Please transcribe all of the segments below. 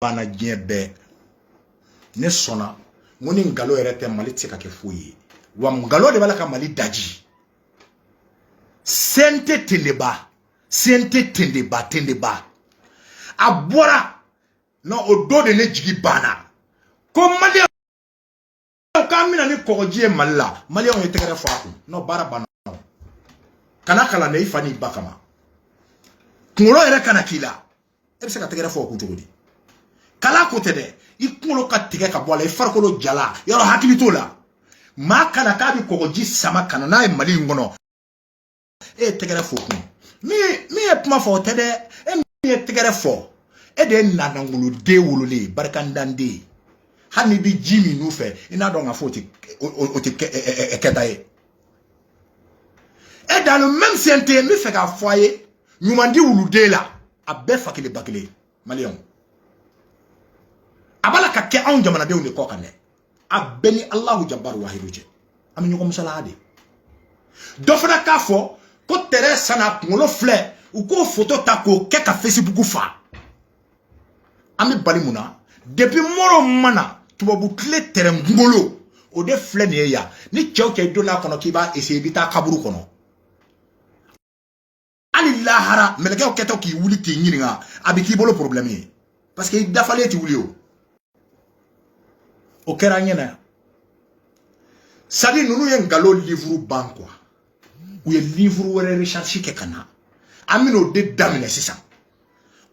bana diɲɛ bɛɛ ne sɔnna ngo ni ngalo yɛrɛ tɛ Mali tɛ se ka kɛ foyi ye wa ngalo de b'a la ka Mali daji sente tendeba a bɔra non o do de ne jigi banna ko Mali k'an mina ni kɔgɔji ye Mali la Maliyɛnw ye tɛgɛrɛ fɔ a kun non baara banna kana kalan dɛ i fa n'i ba kama kunkolo yɛrɛ kana k'i la e bɛ se ka tɛgɛrɛ fɔ o kun cogo di kala ko tɛ dɛ i kunkolo ka tigɛ ka bɔ a la i farikolo jala yɔrɔ hakili t'o la maa kana k'a bɛ kɔgɔji sama kana n'a ye Mali in kɔnɔ e ye tɛgɛrɛ fɔ o kun min ye kuma fɔ o tɛ dɛ e min ye tɛgɛrɛ fɔ e de ye nanangoloden wololen barikandanden hali n'i bɛ ji min n'u fɛ i n'a dɔn k'a fɔ o tɛ kɛta ye et dans le même CNT mi fait k'a fɔ a ye ɲuman di wuluden la a bɛɛ fa kelen ba kelen Maliyɛnw a b'a la ka kɛ anw jamanadenw de kɔ kan dɛ a bɛɛ ni Alahu Jabaru Wahidu cɛ an bɛ ɲɔgɔn misaliya de dɔ fana k'a fɔ ko Tɛrɛsa n'a kunkolo filɛ u k'o photo ta k'o kɛ ka Facebook fa an bɛ bali mun na depuis Moro mana tubabu tile tɛrɛn kunkolo o de filɛ nin ye yan ni cɛw cɛ donna kɔnɔ k'i b'a essayer i bɛ taa kaburu kɔnɔ hali lahara mɛlɛkɛw kɛtɔ k'i wuli k'i ɲininka a bɛ k'i bolo problème ye parce que i dafalen tɛ wuli o kɛra an ɲɛna sadi ninnu ye nkalon livre ban quoi u ye livre wɛrɛ recherche kɛ ka na an bɛna o de daminɛ sisan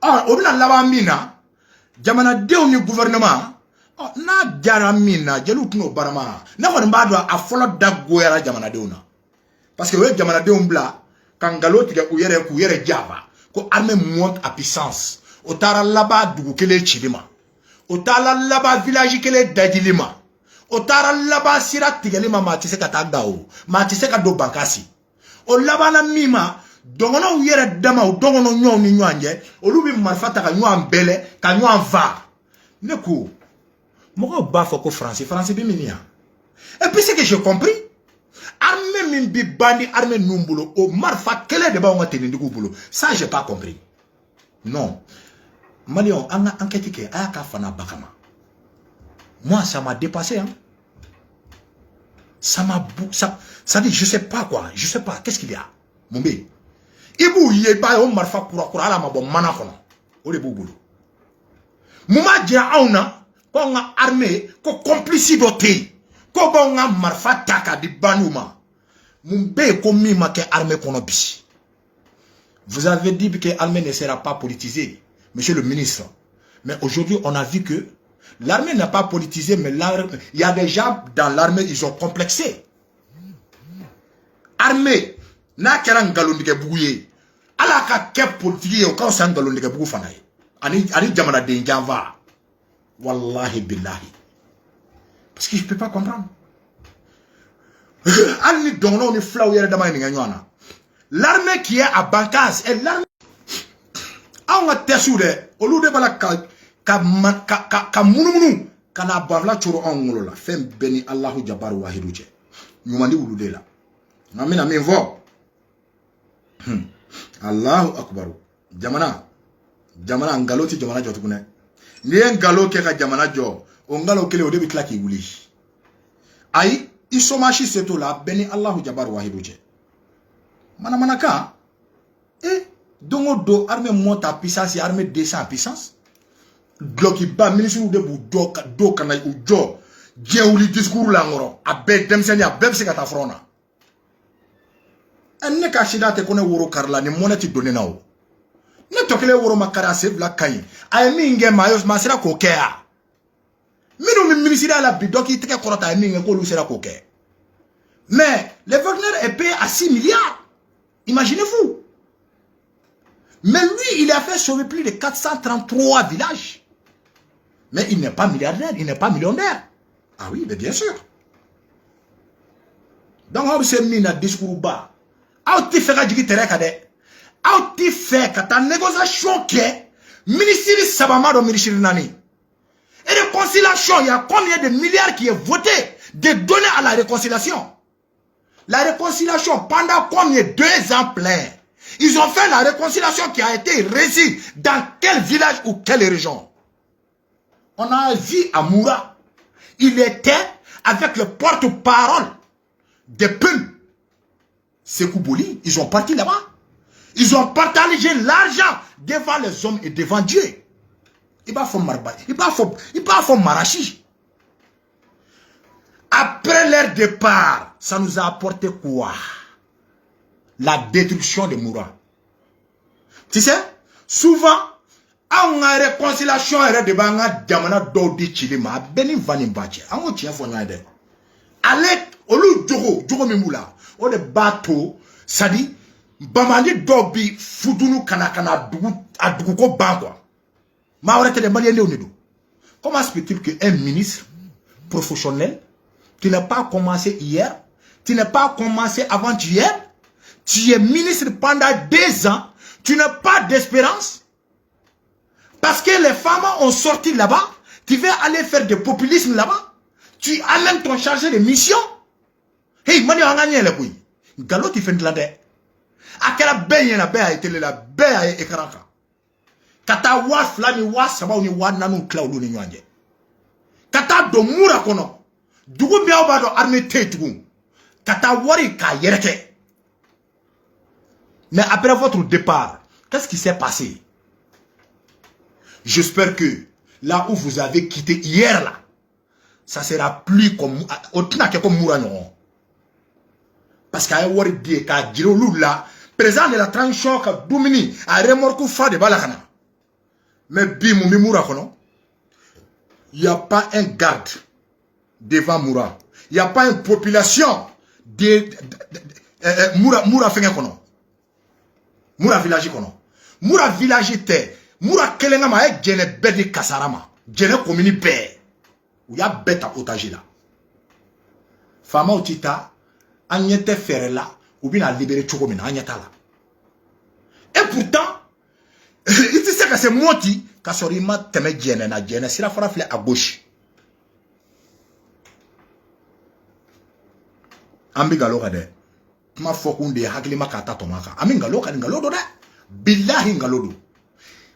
o bɛna laban min na jamanadenw ni gouvernement n'a jara min na jeliw tɛna o barama ne kɔni b'a dɔn a fɔlɔ da goyara jamanadenw na parce que o ye jamanadenw bila ka nkalon tigɛ u yɛrɛ k'u yɛrɛ jaba ko armée monte à puissance o taara laban dugu kelen cili ma o taara laban village kelen dajili ma o taara laban sira tigɛli ma maa tɛ se ka taa Gawo maa tɛ se ka don Bankasi o labanna min ma dɔgɔnɔw yɛrɛ dama o dɔgɔnɔ ɲɔgɔnw ni ɲɔgɔn cɛ olu bɛ marifa ta ka ɲɔgɔn bɛlɛ ka ɲɔgɔn fa ne ko mɔgɔw b'a fɔ ko France bɛ min yan et puis ce que j'ai compris armée min bi bandi armée ninnu bolo o marifa kɛlɛ de b'anw ka tenitigiw bolo ça j'ai pas compris non Maliyɛnw an ka enquête kɛ a y'a ka fana ba kama moi ça m'a dépassé hein ça dit je sais pas quoi je sais pas qu'est-ce qu'il y a mun bɛ yen i b'u ye i b'a ye o marifa kura ala ma bɔ mana kɔnɔ o de b'u bolo mun b'a jira anw na ko an ka armée ko complice dɔ tɛ yen ko b'anw ka marifa ta k'a di bandiw ma mun bɛ yen ko min ma kɛ armée kɔnɔ bi vous avez dit que l'armée ne sera pas politisée monsieur le ministre mais aujourd'hui on a vu que l'armée n'est pas politisée mais il y a des gens dans l'armée ils ont complexé armée n'a kɛra ngalontigɛbugu ye ala ka kɛ politique ye o ka fisa ngalontigɛbugu fana ye ani jamanaden janfa wallahi billahi parce que je peux pas comprendre hali ni dɔgɔnɔw ni filaw yɛrɛ dama ɲininka ɲɔgɔn na l'armée qui est à Bankasi et l'armée anw ka tɛsiw dɛ olu de b'a la ka munumunu ka na banfula coro anw kunkolo la fɛn bɛɛ ni Alahu Jabaru Wahidu cɛ ɲuman di wuluden la nka n bɛna min fɔ Allahu Akbar jamana nkalon tɛ jamana jɔ tugun dɛ n'i ye nkalon kɛ ka jamana jɔ o nkalon kelen o de bɛ tila k'i wuli ayi i somasi se t'o la bɛɛ ni Alahu Jabaru Wahidu cɛ manamanakan don o don armée monte à puissance et armée descend à puissance glokiba ministre de b'u dɔ ka na u jɔ diɲɛ wuli discours la nkɔrɔ a bɛɛ denmisɛnnin a bɛɛ bɛ se ka taa front na ne ka sida tɛ ko ne woro kari la ni mɔnɛ tɛ don ne na o ne tɔ kelen woro ma kari a sen fila ka ɲi a ye min kɛ maa sera k'o kɛ yan minnu bɛ minisiriya la bi dɔ k'i tɛgɛ kɔrɔta a ye min kɛ k'olu sera k'o kɛ mais le Wagner est payé à 6 milliards imaginez-vous mais lui il a fait sauver plus de 433 villages mais il n'est pas milliardaire il n'est pas millionnaire ah oui mais bien sûr donc aw bɛ se min na discours ba aw tɛ fɛ ka jigin terrain kan dɛ aw tɛ fɛ ka taa négociation kɛ ministre saba ma dɔn ministre naani et réconciliation il y a combien de milliards qui est voté de donner à la réconciliation pendant combien 2 ans pleins ils ont fait la réconciliation qui a été réussie dans quel village ou quelle région On a vu Amoura. Il était avec le porte-parole des peuples. Sekou Boli, ils ont parti là-bas. Ils ont partagé l'argent devant les hommes et devant Dieu. Il va faire marba. Il va faire marachi. Après leur départ, ça nous a apporté quoi? La destruction de Moura. Tu sais, souvent, on a réconciliation et de banga diamana d'odi chilima beni vani bache. On tient fo ngade. Allez, olu jogo mimula. O de bateau, ça dit bamandi dobi fudunu kana adugu ko bangwa. Ma orete de Maliens Léonido. Comment se peut-il qu'un ministre professionnel, tu n'as pas commencé hier, tu n'as pas commencé avant-hier, tu es ministre pendant 2 ans, tu n'as pas d'espérance? Parce que les femmes ont sorti là-bas, tu veux aller faire du populisme là-bas, tu as même ton chargé de mission. Hey, mani a gagné le bruit. Galo qui fait de la dé. A quelle belle la belle a été la belle a écran. Kata wa flani wa saba ni wa nanu cloud ni nyanje. Kata do mura kono. Dugu bia ba do armée tetugu. Kata wari ka yereke. Mais après votre départ, qu'est-ce qui s'est passé? J'espère que là où vous avez quitté hier là, ça sera plus comme Mourano. Parce qu'il y a un dit qu'à Girolou là, président de la transition qu'a Doumini a remorqué fa de Balakana. Mais bimou Mourakono, il n'y a pas un garde devant Moura. Il n'y a pas une population de Moura Fengekono. Moura village kono. Moura village te. Moura kelenga ma e gene bedi kasarama. Gene komini be. Ou ya beta otaji la. Fama otita, anyete fere la, ou bien a libéré chokomina, anyeta la. Et pourtant, il te sait que c'est moi qui, kasorima teme gene na gene, sira fara fle à gauche. Ambi galo kade. Ma fokunde hakilima kata tomaka. Ami ngalo kade ngalo do de. Billahi ngalo do.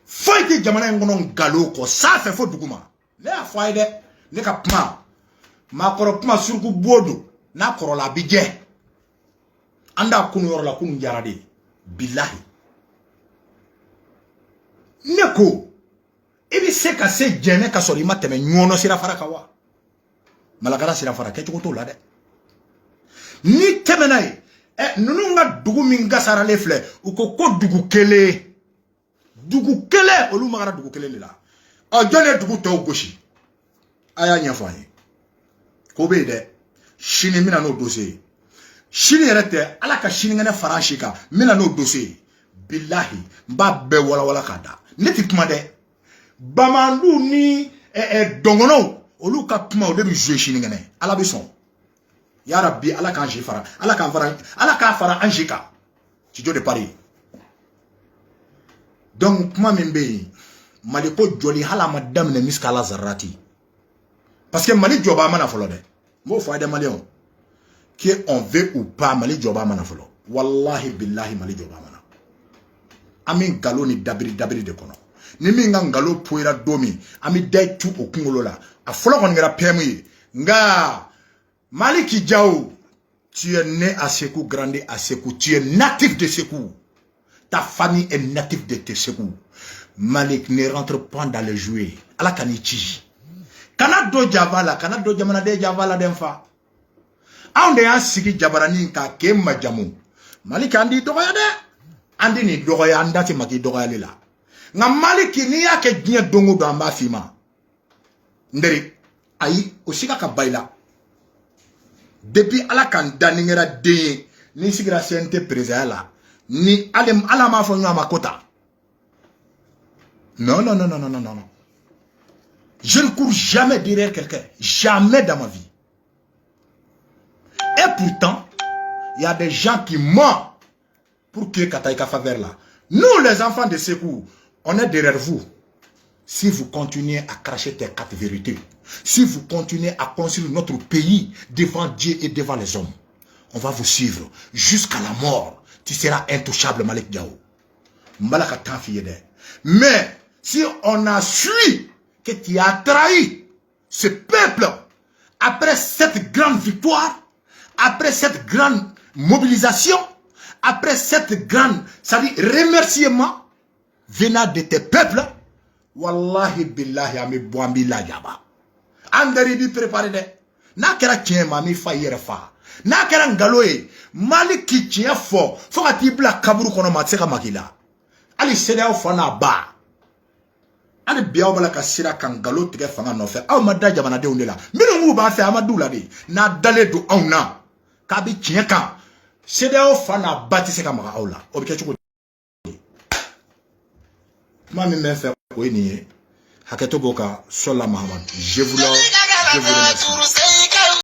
Foyte jamana ngono ngalo ko sa fe fo duguma. Le a foyde ne ka pma. Ma koro pma surku bodo na koro la bije. Anda kunu yor la kunu jarade. Billahi. Neko. Ebi se ka se jene ka sori ma teme nyono sira fara kawa. Malagara sira fara ke chuko to la de. Ni temenai. Nous avons dugu minga sara le flè ou ko dugu kele olu magara dugu kele la o jone dugu to goshi aya nyafani ko be de shini mina no dossier shini rete ala ka shini ngene farashika mina no dossier billahi mba be wala kada neti kuma de bamandu ni dongono olu ka kuma o de bi jouer shini ngene ala bi son Ya Rabbi, Allah kan jifara, Allah kan fara anjika. Studio de Paris. Donc, moi m'embe, maliko joli hala madame ne miskala zarati. Parce que Mali joba mana folo de. Mo fa de Malion. Qui on veut ou pas Mali joba mana folo. Wallahi billahi Mali joba mana. Amin galo ni dabiri de kono. Ni mi nga ngalo poira domi, ami dai tu okungolo la. A folo kon ngara pemu nga Maliki Diao, tu es né à Sékou, grandi à Sékou, tu es natif de Sékou. Ta famille est native de Sékou. Malik ne rentre pas dans les jouets. Ala kanichi. Kanado Javala, Kanado Jamana de Javala d'enfa. Ande a sigi Jabarani ka kemma jamu. Malik andi dogoya de. Andi ni dogoya andati maki dogoya lela. Nga Maliki ni yake dnye dongo do amba fima. Nderi, ayi, osika ka baila. Depuis ala kan daningera de ni sigira CNT président la ni alem ala ma fo nyama kota. Non. Je ne cours jamais derrière quelqu'un, jamais dans ma vie. Et pourtant, il y a des gens qui mentent pour que Kataïka faveur là. Nous les enfants de Sékou, on est derrière vous. Si vous continuez à cracher tes 4 vérités, si vous continuez à construire notre pays devant Dieu et devant les hommes, on va vous suivre jusqu'à la mort. Tu seras intouchable, Malik Diao. Mais si on a suivi que tu as trahi ce peuple après cette grande victoire, après cette grande mobilisation, après cette grande, c'est-à-dire remerciement venant de tes peuples. Wallahi billahi ami boambi la yaba. Andari bi préparé de. Na kera tien mami fa yere fa. Na kera ngaloye mali ki tien fo. Fo ka ti bla kaburu kono ma tseka makila. Ali sede au fana ba. Ali biaw bala ka sira kan ngalo tige fanga no fe. Aw madda jamana de onela. Minu ngu ba fe amadu la de. Na dale do auna. Ka bi tien kan. Sede au fana ba ti seka maka aula. Obike chuko. Mami me fe ko ni haketo boka sola Mahamad. Je vous remercie.